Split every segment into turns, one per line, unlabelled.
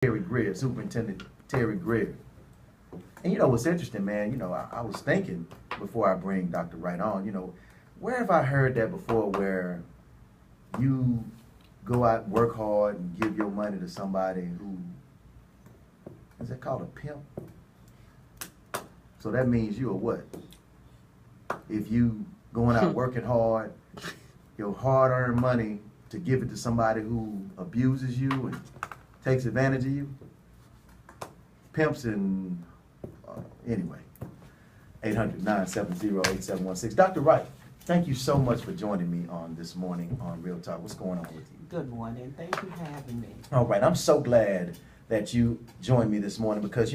Terry Greer, Superintendent Terry Greer. And you know what's interesting, man, I was thinking before I bring Dr. Wright on, where have I heard that before where you go out, work hard, and give your money to somebody who, is that called a pimp? So that means you are what? If you going out working hard, your hard-earned money to give it to somebody who abuses you and takes advantage of you? Pimps and, anyway, 800-970-8716. Dr. Wright, thank you so much for joining me on this morning on Real Talk. What's going on with you?
Good morning. Thank you for having me.
All right. I'm so glad that you joined me this morning because,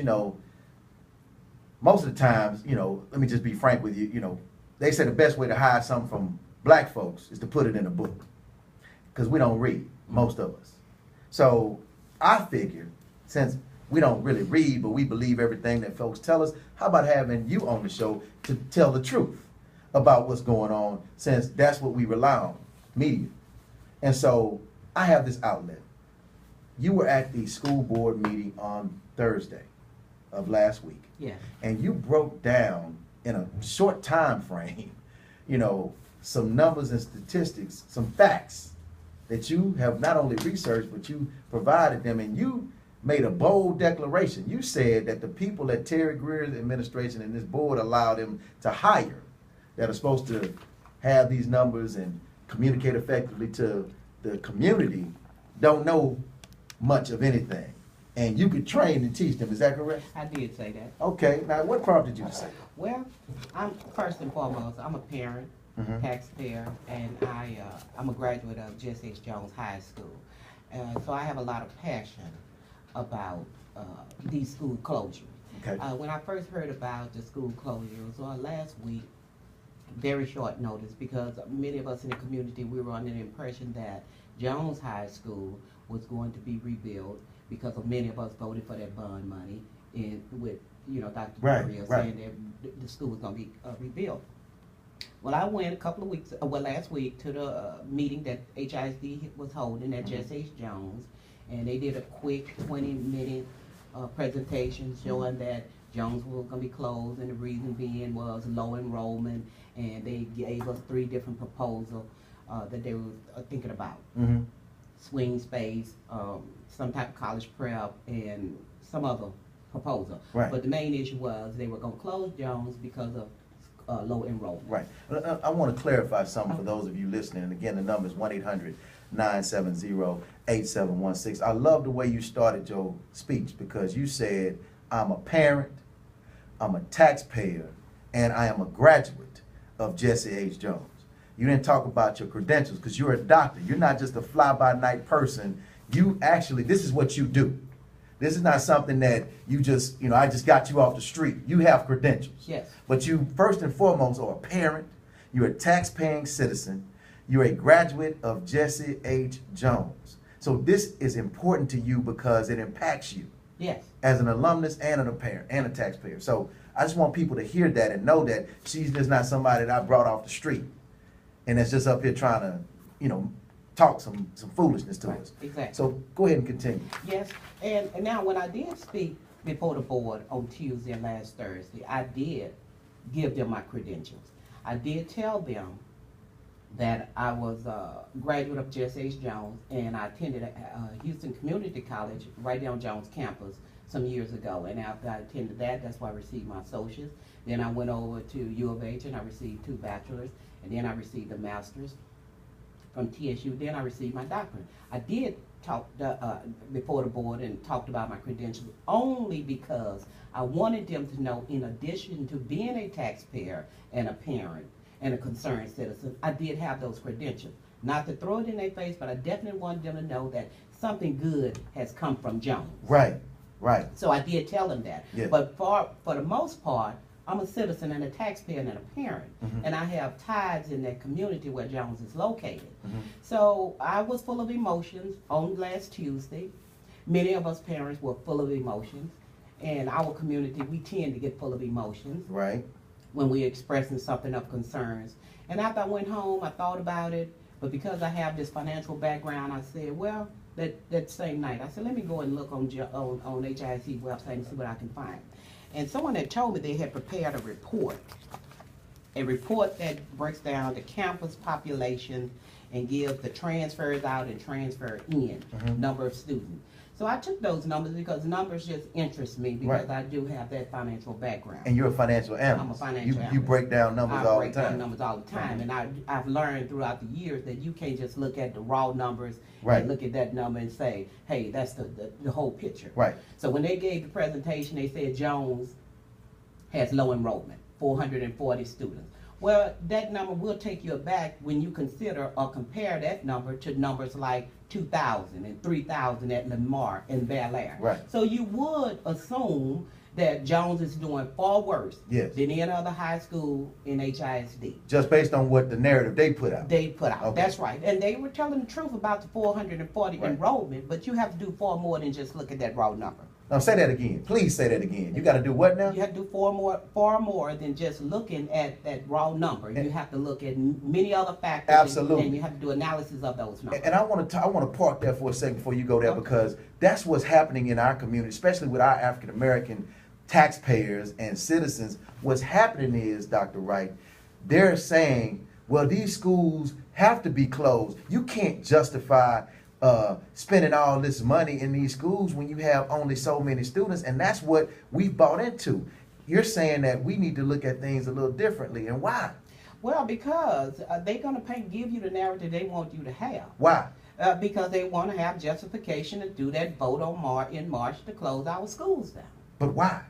most of the times, let me just be frank with you, they say the best way to hide something from black folks is to put it in a book because we don't read, most of us. So I figure since we don't really read, but we believe everything that folks tell us, how about having you on the show to tell the truth about what's going on, since that's what we rely on, media. And so I have this outlet. You were at the school board meeting on Thursday of last week.
Yeah.
And you broke down in a short time frame, some numbers and statistics, some facts that you have not only researched, but you provided them, and you made a bold declaration. You said that the people that Terry Greer's administration and this board allowed him to hire that are supposed to have these numbers and communicate effectively to the community don't know much of anything. And you could train and teach them. Is that correct?
I did say that.
Okay. Now, what prompted you to say that?
Well, first and foremost, I'm a parent, taxpayer, and I'm a graduate of Jesse H. Jones High School. So I have a lot of passion about these school closures.
Okay.
When I first heard about the school closures last week, very short notice, because many of us in the community, we were under the impression that Jones High School was going to be rebuilt because of many of us voted for that bond money, and with Dr. Greer saying that the school was going to be rebuilt. Well, I went last week to the meeting that HISD was holding at Jesse H. Jones, and they did a quick 20-minute presentation showing that Jones was going to be closed, and the reason being was low enrollment, and they gave us 3 different proposals that they were thinking about. Swing space, some type of college prep, and some other proposal. Right. But the main issue was they were going to close Jones because of low enrollment. Right.
I want to clarify something for those of you listening. And again, the number is 1-800-970-8716. I love the way you started your speech because you said, I'm a parent, I'm a taxpayer, and I am a graduate of Jesse H. Jones. You didn't talk about your credentials because you're a doctor. You're not just a fly-by-night person. You actually, this is what you do. This is not something that you just, I just got you off the street. You have credentials.
Yes.
But you, first and foremost, are a parent. You're a tax-paying citizen. You're a graduate of Jesse H. Jones. So this is important to you because it impacts you.
Yes.
As an alumnus and a parent and a taxpayer. So I just want people to hear that and know that she's just not somebody that I brought off the street and that's just up here trying to, talk some foolishness to us.
Exactly.
So go ahead and continue.
Yes, and now when I did speak before the board on Tuesday and last Thursday, I did give them my credentials. I did tell them that I was a graduate of Jesse H. Jones, and I attended Houston Community College right there on Jones campus some years ago. And after I attended that, that's why I received my associates. Then I went over to U of H and I received 2 bachelors, and then I received a master's from TSU. Then I received my doctorate. I did talk before the board and talked about my credentials only because I wanted them to know, in addition to being a taxpayer and a parent and a concerned citizen, I did have those credentials. Not to throw it in their face, but I definitely wanted them to know that something good has come from Jones.
Right, right.
So I did tell them that. Yeah. But for the most part, I'm a citizen and a taxpayer and a parent, and I have ties in that community where Jones is located. So I was full of emotions on last Tuesday. Many of us parents were full of emotions, and our community, we tend to get full of emotions.
Right.
When we're expressing something of concerns. And after I went home, I thought about it, but because I have this financial background, I said, well, that same night. I said, let me go and look on HISD website and see what I can find. And someone had told me they had prepared a report that breaks down the campus population and gives the transfers out and transfer in number of students. So I took those numbers because numbers just interest me because I do have that financial background.
And you're a financial analyst.
I'm a financial analyst.
You break down numbers all the time.
I break down numbers all the time. And I've learned throughout the years that you can't just look at the raw numbers and look at that number and say, hey, that's the whole picture.
Right.
So when they gave the presentation, they said Jones has low enrollment, 440 students. Well, that number will take you aback when you consider or compare that number to numbers like 2,000 and 3,000 at Lamar and Bel Air.
Right.
So you would assume that Jones is doing far worse than any other high school in HISD.
Just based on what the narrative they put out.
Okay. That's right. And they were telling the truth about the 440 enrollment, but you have to do far more than just look at that raw number.
Now say that again. Please say that again. You got to do what now?
You have to do far more than just looking at that raw number. You have to look at many other factors.
Absolutely.
And you have to do analysis of those numbers.
And I want to park there for a second before you go there because that's what's happening in our community, especially with our African American taxpayers and citizens. What's happening is, Dr. Wright, they're saying, well, these schools have to be closed. You can't justify spending all this money in these schools when you have only so many students, and that's what we've bought into. You're saying that we need to look at things a little differently, and why?
Well, because they're going to give you the narrative they want you to have.
Why?
Because they want to have justification to do that vote in March to close our schools down.
But why?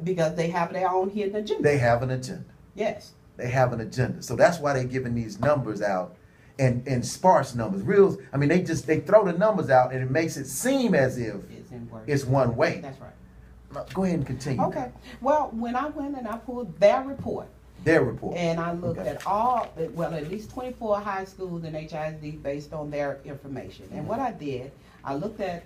Because they have their own hidden agenda.
They have an agenda.
Yes.
They have an agenda. So that's why they're giving these numbers out. And sparse numbers, they throw the numbers out and it makes it seem as if it's one way.
That's right.
Now, go ahead and continue.
Okay. Well, when I went and I pulled their report, and I looked at at least 24 high schools in HISD based on their information. And what I did, I looked at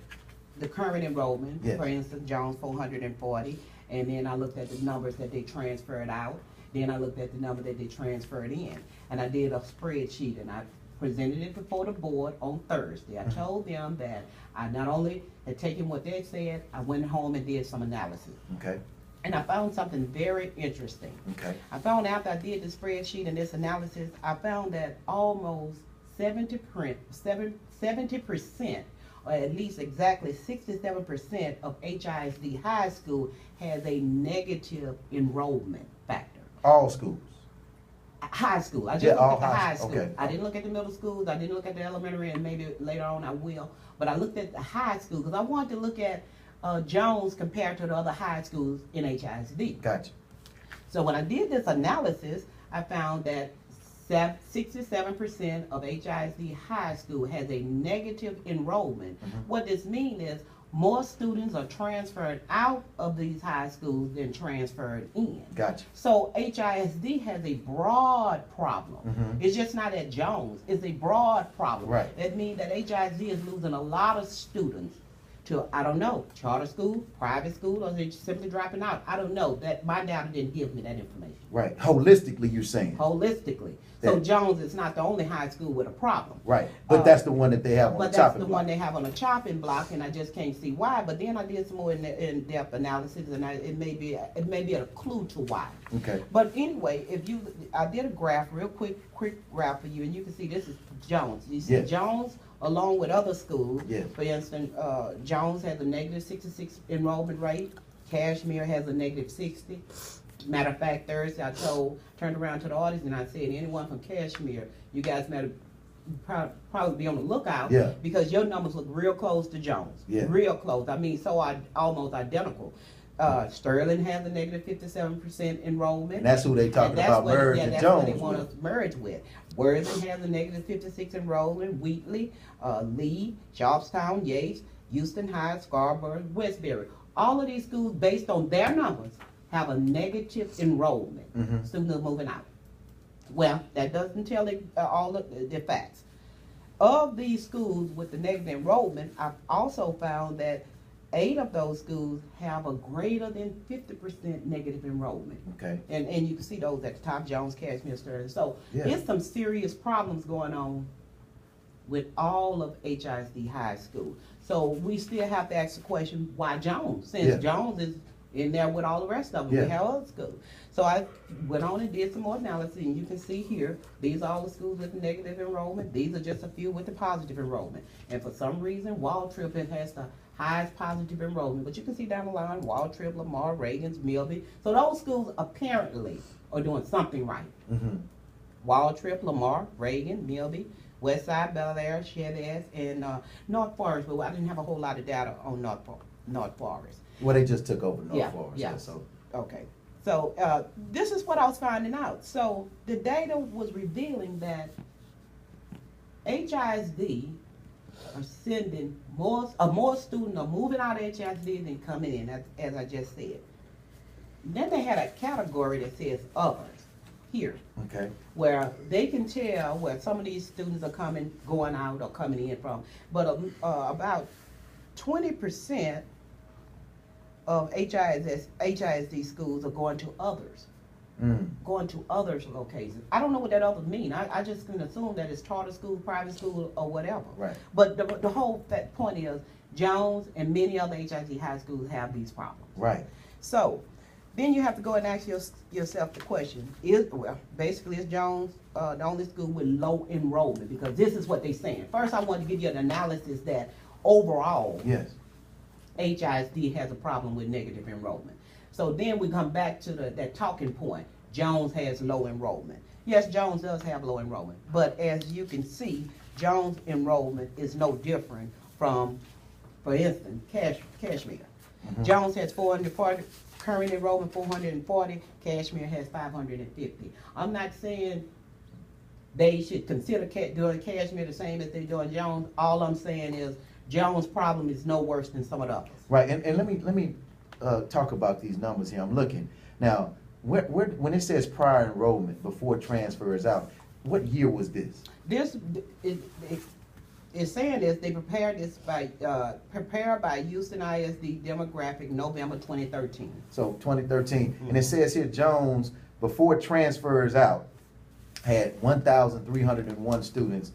the current enrollment, for instance, Jones 440, and then I looked at the numbers that they transferred out. Then I looked at the number that they transferred in. And I did a spreadsheet and I presented it before the board on Thursday. I told them that I not only had taken what they said, I went home and did some analysis.
Okay.
And I found something very interesting.
Okay.
I found after I did the spreadsheet and this analysis, I found that almost 70%, or at least exactly 67% of HISD high school has a negative enrollment factor.
All schools?
High school. I just looked at the high school.
Okay.
I didn't look at the middle schools. I didn't look at the elementary, and maybe later on I will. But I looked at the high school because I wanted to look at Jones compared to the other high schools in HISD.
Gotcha.
So when I did this analysis, I found that 67% of HISD high school has a negative enrollment. What this means is more students are transferred out of these high schools than transferred in.
Gotcha.
So HISD has a broad problem. It's just not at Jones. It's a broad problem.
Right.
That means that HISD is losing a lot of students to, I don't know, charter school, private school, or they're simply dropping out. I don't know. That my data didn't give me that information.
Right. Holistically, you're saying.
Holistically. So Jones is not the only high school with a problem.
Right. But that's the one that they have on the chopping block.
But that's the one they have on the chopping block, and I just can't see why. But then I did some more in-depth analysis, and it may be a clue to why.
Okay.
But anyway, I did a graph, quick graph for you, and you can see this is Jones. You see Jones along with other schools.
Yes.
For instance, Jones has a negative 66 enrollment rate. Cashmere has a negative 60. Matter of fact, Thursday I turned around to the audience and I said, anyone from Cashmere, you guys probably be on the lookout because your numbers look real close to Jones. Yeah. Real close. I mean, almost identical. Sterling has a negative 57% enrollment.
And that's who they talking about merging Jones. That's
what they want us to merge with. Worthing has a negative 56 enrollment. Wheatley, Lee, Sharpstown, Yates, Houston High, Scarborough, Westbury. All of these schools, based on their numbers, have a negative enrollment. Students are moving out. Well, that doesn't tell all the facts. Of these schools with the negative enrollment, I've also found that 8 of those schools have a greater than 50% negative enrollment. Okay. And you can see those at the top, Jones, Cashmere, Sterling. So there's some serious problems going on with all of HISD high school. So we still have to ask the question, why Jones? Since Jones is in there with all the rest of them, we have other schools. So I went on and did some more analysis, and you can see here, these are all the schools with negative enrollment. These are just a few with the positive enrollment. And for some reason, Waltrip has the highest positive enrollment. But you can see down the line, Waltrip, Lamar, Reagan's, Milby. So those schools apparently are doing something right. Waltrip, Lamar, Reagan, Milby, Westside, Bel Air, Cheves, and North Forest. But I didn't have a whole lot of data on North Forest.
Well, they just took over North Forest.
Yeah.
So.
Okay. So this is what I was finding out. So the data was revealing that HISD are sending more students are moving out of HISD than coming in, as I just said. Then they had a category that says others here.
Okay.
Where they can tell where some of these students are going out or coming in from. But about 20% of HISD schools are going to others. Going to others locations. I don't know what that other mean. I just can assume that it's charter school, private school, or whatever.
Right.
But the whole point is Jones and many other HISD high schools have these problems.
Right.
So then you have to go and ask yourself the question, basically is Jones the only school with low enrollment? Because this is what they're saying. First, I want to give you an analysis that overall, HISD has a problem with negative enrollment. So then we come back to that talking point. Jones has low enrollment. Yes, Jones does have low enrollment. But as you can see, Jones enrollment is no different from, for instance, Cashmere. Jones has 440, current enrollment 440, Cashmere has 550. I'm not saying they should consider doing Cashmere the same as they're doing Jones. All I'm saying is Jones' problem is no worse than some of the others. Right,
and let me talk about these numbers here. I'm looking now. When it says prior enrollment before transfer is out, what year was this?
This is saying this. They prepared this prepared by Houston ISD Demographic, November 2013.
So 2013, and it says here Jones before transfers out had 1,301 students,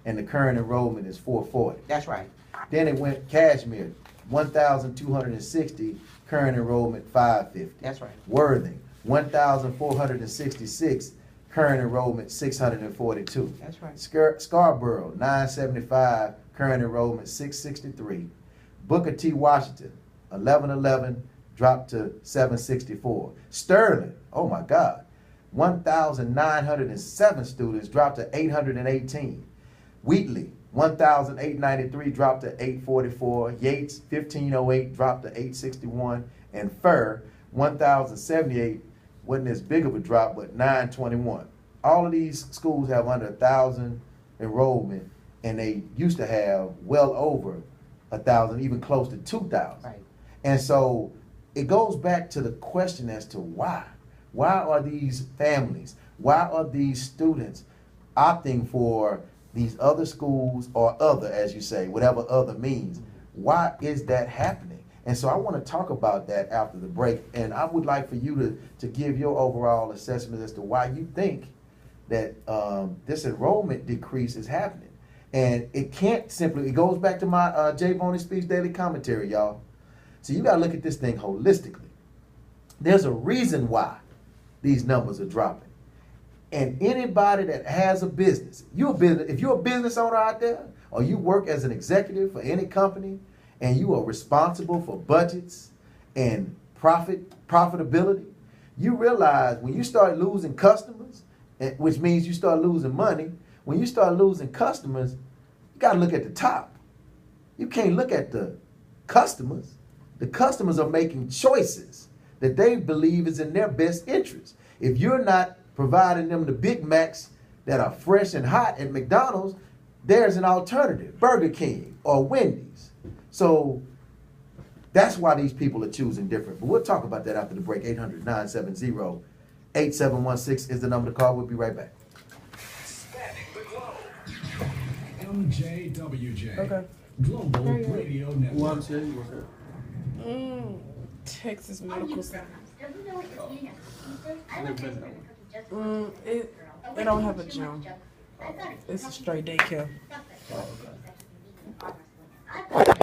and the current enrollment is 440.
That's right.
Then it went Cashmere, 1,260, current enrollment 550.
That's right.
Worthing, 1,466, current enrollment 642.
That's right.
Scarborough, 975, current enrollment 663. Booker T. Washington, 1111, dropped to 764. Sterling, oh my God, 1,907 students, dropped to 818. Wheatley, 1,893, dropped to 844. Yates, 1,508, dropped to 861. And Furr, 1,078, wasn't as big of a drop, but 921. All of these schools have under 1,000 enrollment, and they used to have well over 1,000, even close to 2,000.
Right.
And so it goes back to the question as to why. Why are these families, why are these students opting for these other schools or other, as you say, whatever other means? Why is that happening? And so I want to talk about that after the break. And I would like for you to give your overall assessment as to why you think that this enrollment decrease is happening. And it can't simply, it goes back to my Jay Boney Speaks Daily Commentary, y'all. So you got to look at this thing holistically. There's a reason why these numbers are dropping. And anybody that has a business, if you're a business owner out there, or you work as an executive for any company, and you are responsible for budgets and profitability, you realize when you start losing customers, which means you start losing money, when you start losing customers, you got to look at the top. You can't look at the customers. The customers are making choices that they believe is in their best interest. If you're not providing them the Big Macs that are fresh and hot at McDonald's, there's an alternative, Burger King or Wendy's. So that's why these people are choosing different. But we'll talk about that after the break. 800-970-8716 is the number to call. We'll be right back.
MJWJ.
Okay.
Global Radio Network.
Texas Medical Center. It don't have a gym. It's a straight daycare.
Oh, okay.